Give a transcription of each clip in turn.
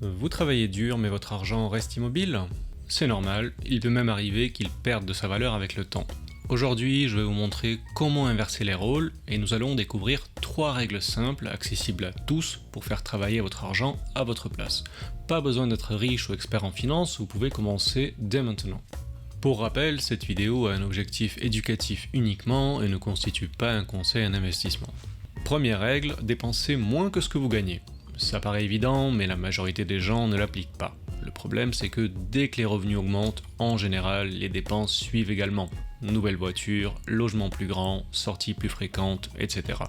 Vous travaillez dur, mais votre argent reste immobile? C'est normal, il peut même arriver qu'il perde de sa valeur avec le temps. Aujourd'hui, je vais vous montrer comment inverser les rôles et nous allons découvrir 3 règles simples accessibles à tous pour faire travailler votre argent à votre place. Pas besoin d'être riche ou expert en finance, vous pouvez commencer dès maintenant. Pour rappel, cette vidéo a un objectif éducatif uniquement et ne constitue pas un conseil en investissement. Première règle, dépensez moins que ce que vous gagnez. Ça paraît évident, mais la majorité des gens ne l'appliquent pas. Le problème, c'est que dès que les revenus augmentent, en général, les dépenses suivent également. Nouvelle voiture, logement plus grand, sorties plus fréquentes, etc.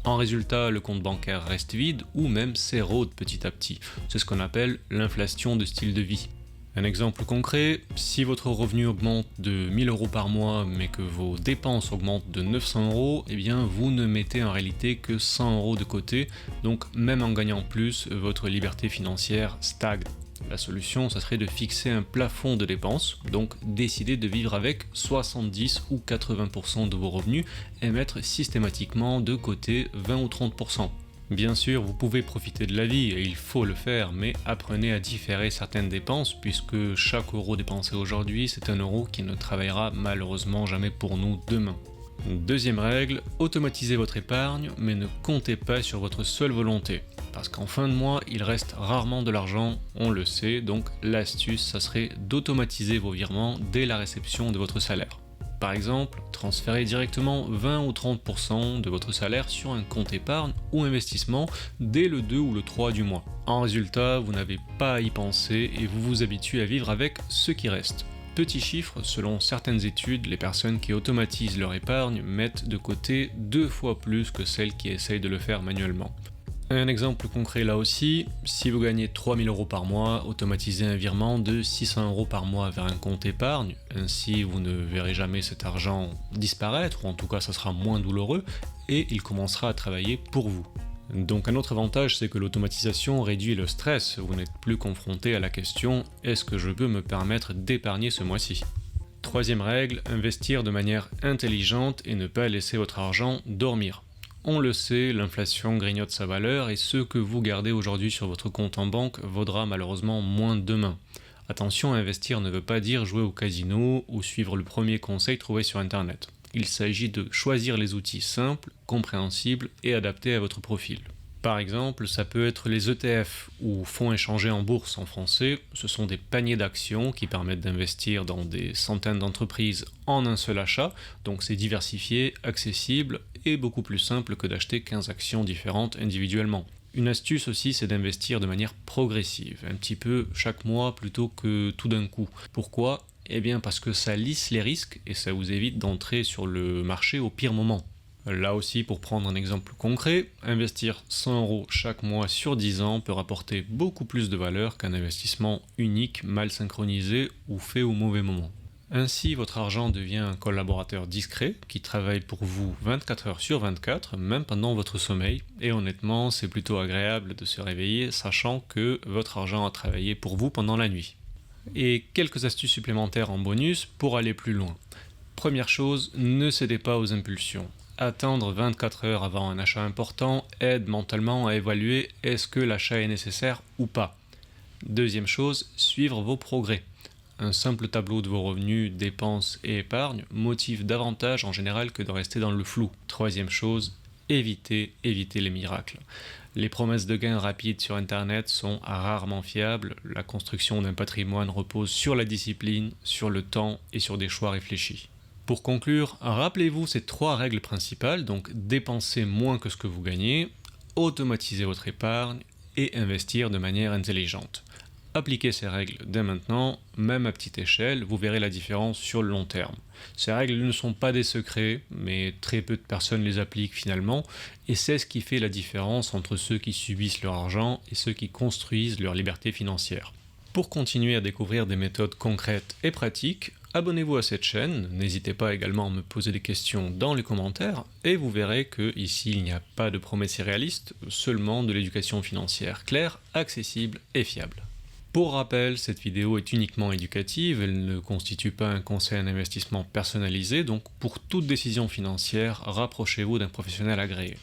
En résultat, le compte bancaire reste vide ou même s'érode petit à petit. C'est ce qu'on appelle l'inflation de style de vie. Un exemple concret, si votre revenu augmente de 1000 euros par mois mais que vos dépenses augmentent de 900 euros, eh bien vous ne mettez en réalité que 100 euros de côté, donc même en gagnant plus, votre liberté financière stagne. La solution, ça serait de fixer un plafond de dépenses, donc décider de vivre avec 70 ou 80% de vos revenus et mettre systématiquement de côté 20 ou 30%. Bien sûr, vous pouvez profiter de la vie et il faut le faire, mais apprenez à différer certaines dépenses puisque chaque euro dépensé aujourd'hui, c'est un euro qui ne travaillera malheureusement jamais pour nous demain. Deuxième règle, automatisez votre épargne, mais ne comptez pas sur votre seule volonté. Parce qu'en fin de mois, il reste rarement de l'argent, on le sait, donc l'astuce, ça serait d'automatiser vos virements dès la réception de votre salaire. Par exemple, transférez directement 20 ou 30% de votre salaire sur un compte épargne ou investissement dès le 2 ou le 3 du mois. En résultat, vous n'avez pas à y penser et vous vous habituez à vivre avec ce qui reste. Petit chiffre, selon certaines études, les personnes qui automatisent leur épargne mettent de côté 2 fois plus que celles qui essayent de le faire manuellement. Un exemple concret là aussi, si vous gagnez 3000 euros par mois, automatisez un virement de 600 euros par mois vers un compte épargne, ainsi vous ne verrez jamais cet argent disparaître, ou en tout cas ça sera moins douloureux, et il commencera à travailler pour vous. Donc un autre avantage, c'est que l'automatisation réduit le stress, vous n'êtes plus confronté à la question « est-ce que je peux me permettre d'épargner ce mois-ci ?» Troisième règle, investir de manière intelligente et ne pas laisser votre argent dormir. On le sait, l'inflation grignote sa valeur et ce que vous gardez aujourd'hui sur votre compte en banque vaudra malheureusement moins demain. Attention, investir ne veut pas dire jouer au casino ou suivre le premier conseil trouvé sur internet. Il s'agit de choisir les outils simples, compréhensibles et adaptés à votre profil. Par exemple, ça peut être les ETF ou fonds échangés en bourse en français. Ce sont des paniers d'actions qui permettent d'investir dans des centaines d'entreprises en un seul achat, donc c'est diversifié, accessible et beaucoup plus simple que d'acheter 15 actions différentes individuellement. Une astuce aussi, c'est d'investir de manière progressive, un petit peu chaque mois plutôt que tout d'un coup. Pourquoi ? Eh bien parce que ça lisse les risques et ça vous évite d'entrer sur le marché au pire moment. Là aussi, pour prendre un exemple concret, investir 100 euros chaque mois sur 10 ans peut rapporter beaucoup plus de valeur qu'un investissement unique, mal synchronisé ou fait au mauvais moment. Ainsi, votre argent devient un collaborateur discret qui travaille pour vous 24 heures sur 24, même pendant votre sommeil. Et honnêtement, c'est plutôt agréable de se réveiller sachant que votre argent a travaillé pour vous pendant la nuit. Et quelques astuces supplémentaires en bonus pour aller plus loin. Première chose, ne cédez pas aux impulsions. Attendre 24 heures avant un achat important aide mentalement à évaluer est-ce que l'achat est nécessaire ou pas. Deuxième chose, suivre vos progrès. Un simple tableau de vos revenus, dépenses et épargne motive davantage en général que de rester dans le flou. Troisième chose, évitez les miracles. Les promesses de gains rapides sur internet sont rarement fiables. La construction d'un patrimoine repose sur la discipline, sur le temps et sur des choix réfléchis. Pour conclure, rappelez-vous ces 3 règles principales, donc dépenser moins que ce que vous gagnez, automatiser votre épargne et investir de manière intelligente. Appliquez ces règles dès maintenant, même à petite échelle, vous verrez la différence sur le long terme. Ces règles ne sont pas des secrets, mais très peu de personnes les appliquent finalement, et c'est ce qui fait la différence entre ceux qui subissent leur argent et ceux qui construisent leur liberté financière. Pour continuer à découvrir des méthodes concrètes et pratiques, abonnez-vous à cette chaîne, n'hésitez pas également à me poser des questions dans les commentaires, et vous verrez que ici il n'y a pas de promesses irréalistes, seulement de l'éducation financière claire, accessible et fiable. Pour rappel, cette vidéo est uniquement éducative, elle ne constitue pas un conseil en investissement personnalisé, donc pour toute décision financière, rapprochez-vous d'un professionnel agréé.